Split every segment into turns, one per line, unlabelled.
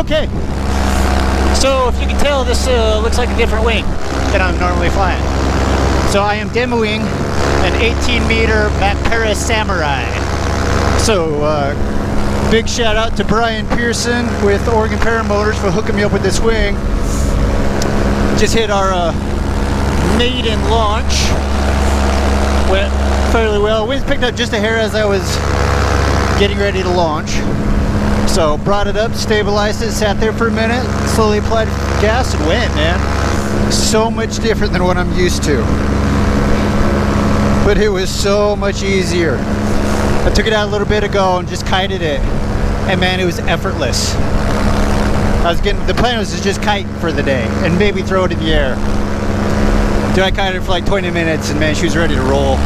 Okay, so if you can tell, this looks like a different wing than I'm normally flying. So I am demoing an 18-meter Macpara Samurai. So big shout out to Brian Pearson with Oregon Paramotors for hooking me up with this wing. Just hit our maiden launch. Went fairly well. Wind picked up just a hair as I was getting ready to launch. So brought it up, stabilized it, sat there for a minute, slowly applied gas and went, man. So much different than what I'm used to. But it was so much easier. I took it out a little bit ago and just kited it. And man, it was effortless. The plan was to just kite for the day and maybe throw it in the air. Dude, I kited for like 20 minutes and man, she was ready to roll.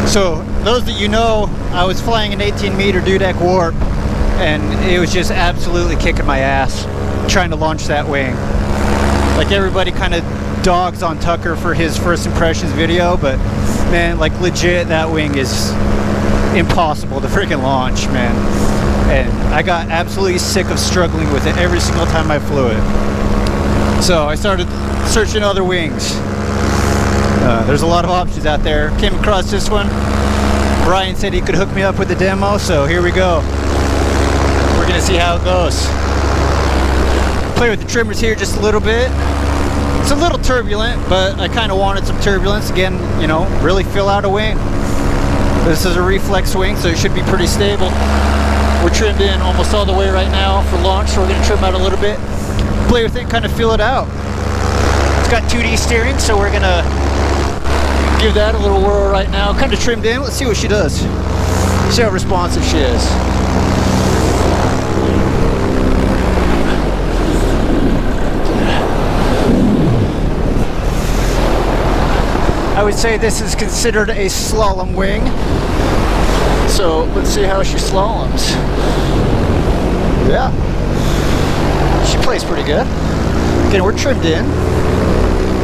So those that you know, I was flying an 18-meter Dudek Warp and it was just absolutely kicking my ass trying to launch that wing. Like everybody kind of dogs on Tucker for his first impressions video, but man, like legit, that wing is impossible to freaking launch, man. And I got absolutely sick of struggling with it every single time I flew it. So I started searching other wings. There's a lot of options out there. Came across this one. Brian said he could hook me up with the demo, so here we go. We're gonna see how it goes. Play with the trimmers here just a little bit. It's a little turbulent, but I kind of wanted some turbulence. Again, you know, really fill out a wing. This is a reflex wing, so it should be pretty stable. We're trimmed in almost all the way right now for launch, so we're gonna trim out a little bit. Play with it, kind of feel it out. It's got 2D steering, so we're gonna give that a little whirl right now. Kind of trimmed in. Let's see what she does. See how responsive she is. I would say this is considered a slalom wing. So let's see how she slaloms. Yeah. She plays pretty good. Again, we're trimmed in.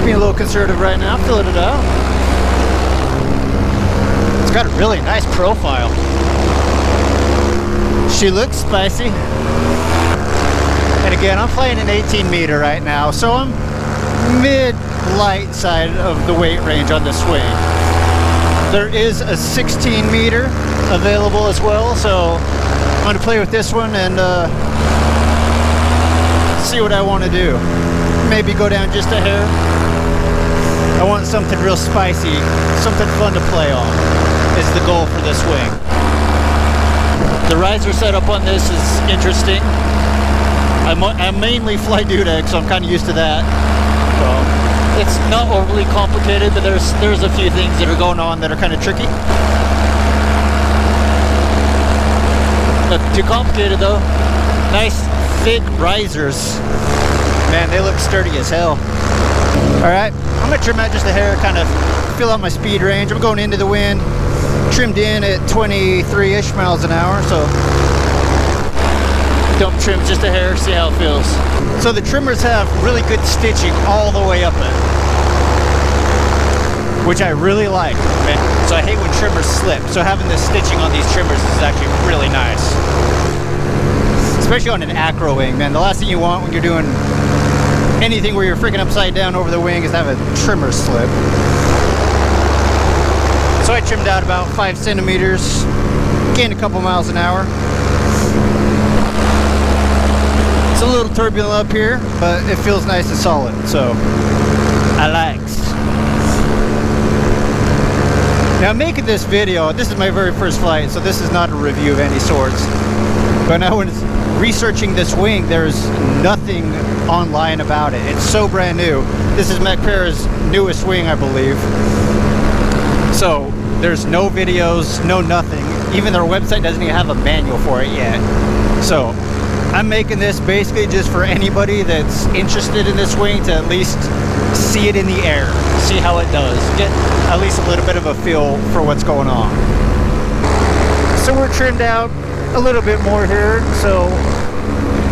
Being a little conservative right now, filling it out. It's got a really nice profile. She looks spicy. And again, I'm flying an 18-meter right now, so I'm mid-light side of the weight range on this wing. There is a 16-meter available as well, so I'm going to play with this one and see what I want to do. Maybe go down just a hair. I want something real spicy, something fun to play on is the goal for this wing. The riser setup on this is interesting. I mainly fly Dudek, so I'm kind of used to that. So it's not overly complicated, but there's a few things that are going on that are kind of tricky. Not too complicated though. Nice thick risers. Man, they look sturdy as hell. Alright, I'm going to trim out just a hair, kind of fill out my speed range. I'm going into the wind, trimmed in at 23-ish miles an hour, so dump trim just a hair, see how it feels. So the trimmers have really good stitching all the way up it, which I really like. Man. So I hate when trimmers slip, so having the stitching on these trimmers is actually really nice. Especially on an acro wing, man. The last thing you want when you're doing anything where you're freaking upside down over the wing is to have a trimmer slip. So I trimmed out about 5 centimeters, gained a couple miles an hour. It's a little turbulent up here, but it feels nice and solid, so I likes. Now making this video, this is my very first flight, so this is not a review of any sorts. But now when it's researching this wing, there's nothing online about it. It's so brand new. This is Macpara's newest wing, I believe. So there's no videos, no nothing. Even their website doesn't even have a manual for it yet. So I'm making this basically just for anybody that's interested in this wing to at least see it in the air, see how it does, get at least a little bit of a feel for what's going on. So we're trimmed out a little bit more here, so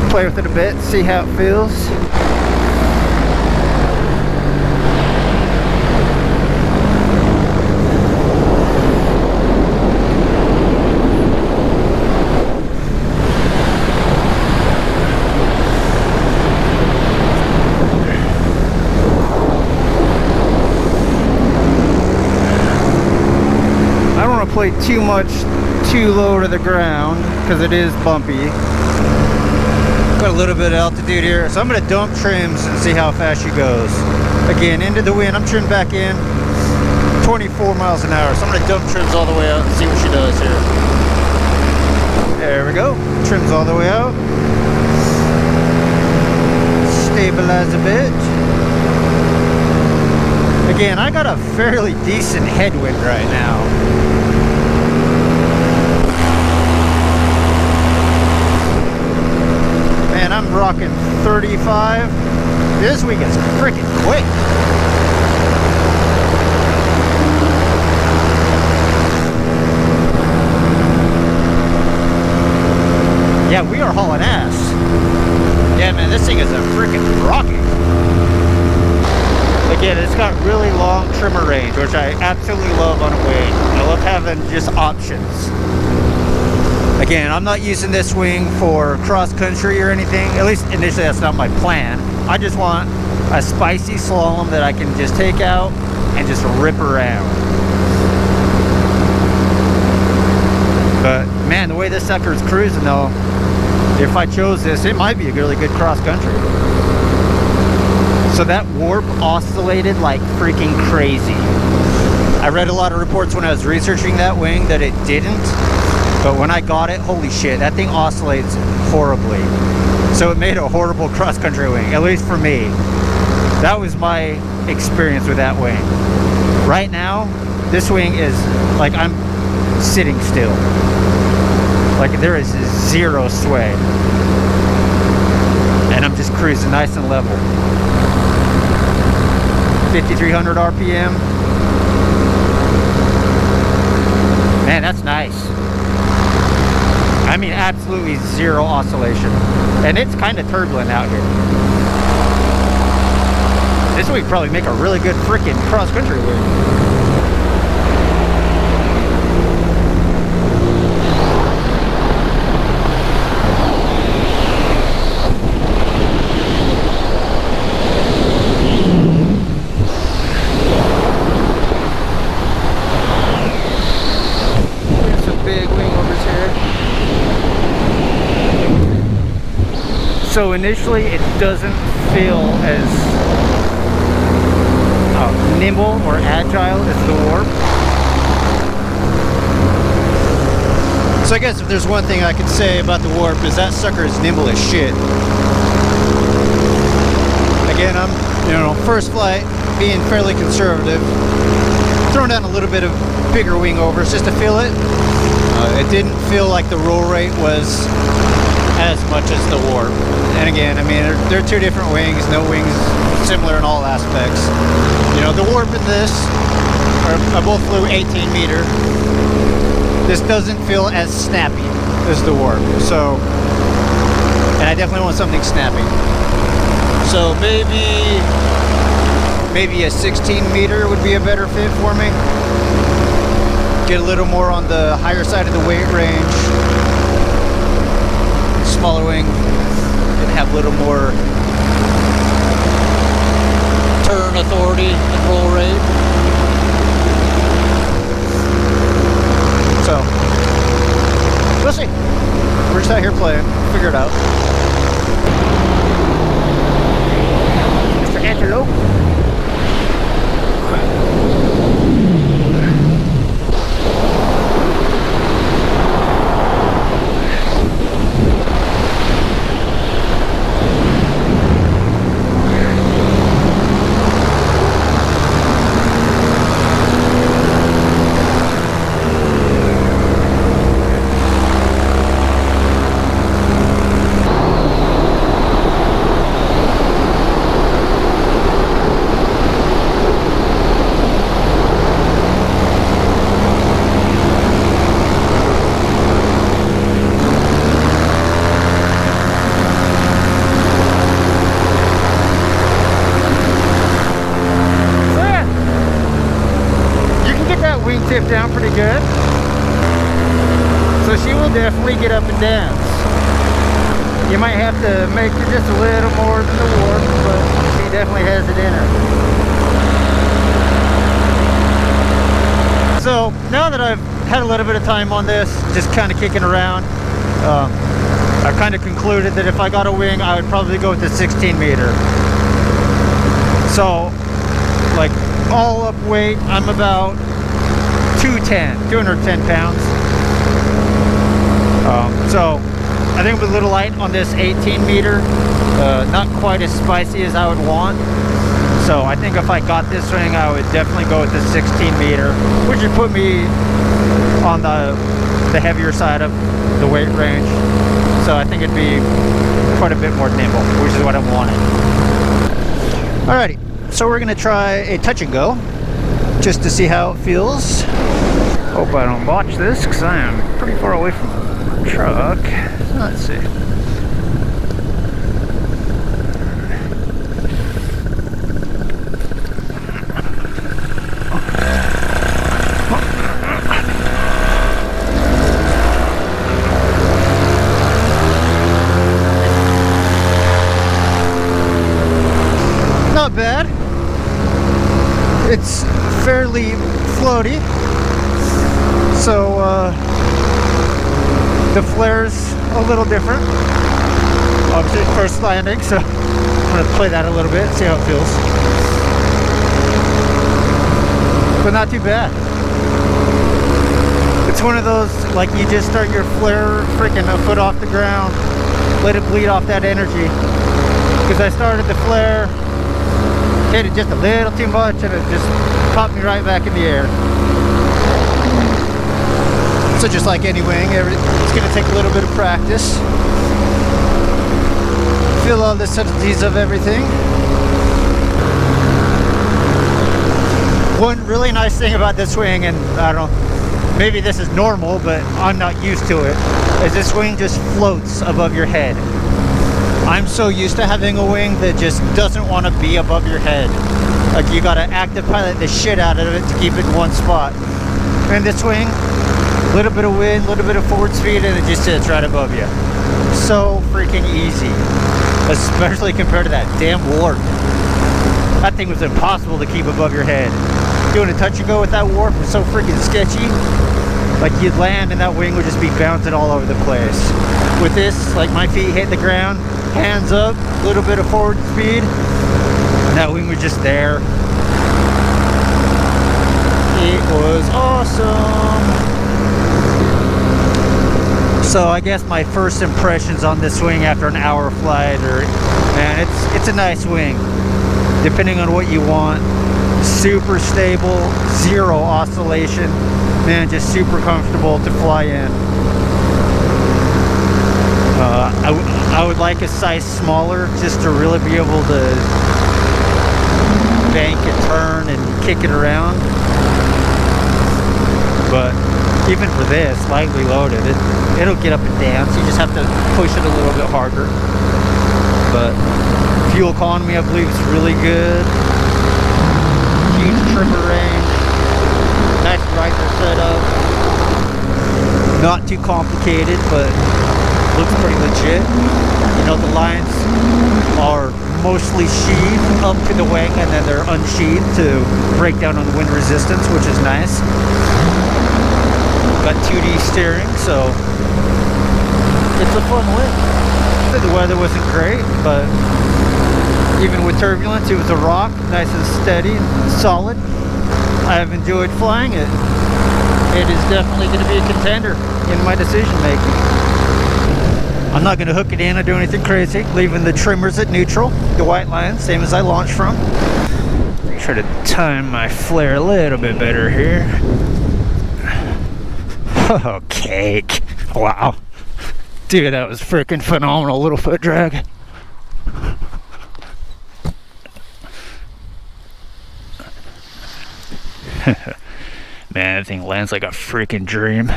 play with it a bit, see how it feels. play too much too low to the ground because it is bumpy. Got a little bit of altitude here, so I'm going to dump trims and see how fast she goes. Again, into the wind, I'm trimmed back in 24 miles an hour, so I'm going to dump trims all the way out and see what she does here. There we go, trims all the way out. Stabilize a bit. Again, I got a fairly decent headwind right now. Man, I'm rocking 35. This week is freaking quick. Yeah, we are hauling ass. Yeah, man, this thing is a freaking rocket. Again, it's got really long trimmer range, which I absolutely love on a wing. I love having just options. Again, I'm not using this wing for cross country or anything. At least initially that's not my plan. I just want a spicy slalom that I can just take out and just rip around. But man, the way this sucker is cruising though, if I chose this, it might be a really good cross country. So that warp oscillated like freaking crazy. I read a lot of reports when I was researching that wing that it didn't, but when I got it, holy shit, that thing oscillates horribly. So it made a horrible cross country wing, at least for me. That was my experience with that wing. Right now, this wing is like I'm sitting still. Like there is zero sway. And I'm just cruising nice and level. 5,300 RPM. Man, that's nice. I mean, absolutely zero oscillation. And it's kind of turbulent out here. This would probably make a really good freaking cross-country wing. So initially it doesn't feel as nimble or agile as the warp. So I guess if there's one thing I could say about the warp is that sucker is nimble as shit. Again, I'm, first flight, being fairly conservative, throwing down a little bit of bigger wing overs just to feel it. It didn't feel like the roll rate was as much as the warp. And again, I mean, they're two different wings, no wings similar in all aspects. The warp and this, I both flew 18 meter. This doesn't feel as snappy as the warp. So, and I definitely want something snappy. So maybe a 16 meter would be a better fit for me. Get a little more on the higher side of the weight range. Smaller wing and have a little more turn authority and roll rate. So we'll see. We're just out here playing. Figure it out. Mr. Antelope. Tip down pretty good, so she will definitely get up and dance. You might have to make her just a little more than the warp, but she definitely has it in her. So now that I've had a little bit of time on this, just kind of kicking around. I kind of concluded that if I got a wing, I would probably go with the 16 meter. So, like, all up weight, I'm about 210 pounds. So, I think I'm a little light on this 18 meter. Not quite as spicy as I would want. So I think if I got this wing, I would definitely go with the 16 meter, which would put me on the heavier side of the weight range. So I think it'd be quite a bit more nimble, which is what I'm wanting. Alrighty, so we're gonna try a touch and go, just to see how it feels. Hope I don't botch this, because I am pretty far away from the truck. Let's see. Not bad. It's fairly floaty, so the flare's a little different. Obviously first landing, so I'm gonna play that a little bit, see how it feels. But not too bad. It's one of those, like, you just start your flare freaking a foot off the ground, let it bleed off that energy. Because I started the flare, hit it just a little too much, and it just popped me right back in the air. So just like any wing, it's going to take a little bit of practice. Feel all the subtleties of everything. One really nice thing about this wing, and I don't know, maybe this is normal, but I'm not used to it, is this wing just floats above your head. I'm so used to having a wing that just doesn't want to be above your head. Like, you gotta active pilot the shit out of it to keep it in one spot. And this wing, a little bit of wind, a little bit of forward speed, and it just sits right above you. So freaking easy. Especially compared to that damn warp. That thing was impossible to keep above your head. Doing a touch and go with that warp was so freaking sketchy. Like, you'd land and that wing would just be bouncing all over the place. With this, like, my feet hit the ground, hands up, a little bit of forward speed, and that wing was just there. It was awesome. So I guess my first impressions on this wing after an hour flight are, man, it's a nice wing, depending on what you want. Super stable, zero oscillation, man, just super comfortable to fly in. I would like a size smaller, just to really be able to bank and turn and kick it around. But even for this, lightly loaded, it'll get up and dance. You just have to push it a little bit harder. But fuel economy, I believe, is really good. Huge trimmer range. Nice riser setup. Not too complicated, but looks pretty legit. You know, the lines are mostly sheathed up to the wing, and then they're unsheathed to break down on the wind resistance, which is nice. Got 2D steering, so it's a fun wing. The weather wasn't great, but even with turbulence, it was a rock, nice and steady and solid. I have enjoyed flying it. It is definitely going to be a contender in my decision making. I'm not going to hook it in or do anything crazy, leaving the trimmers at neutral, the white line, same as I launched from. Try to time my flare a little bit better here. Oh, cake. Wow. Dude, that was freaking phenomenal. Little foot drag. Man, that thing lands like a freaking dream.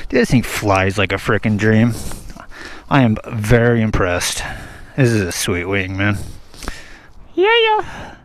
Dude, this thing flies like a freaking dream. I am very impressed. This is a sweet wing, man. Yeah.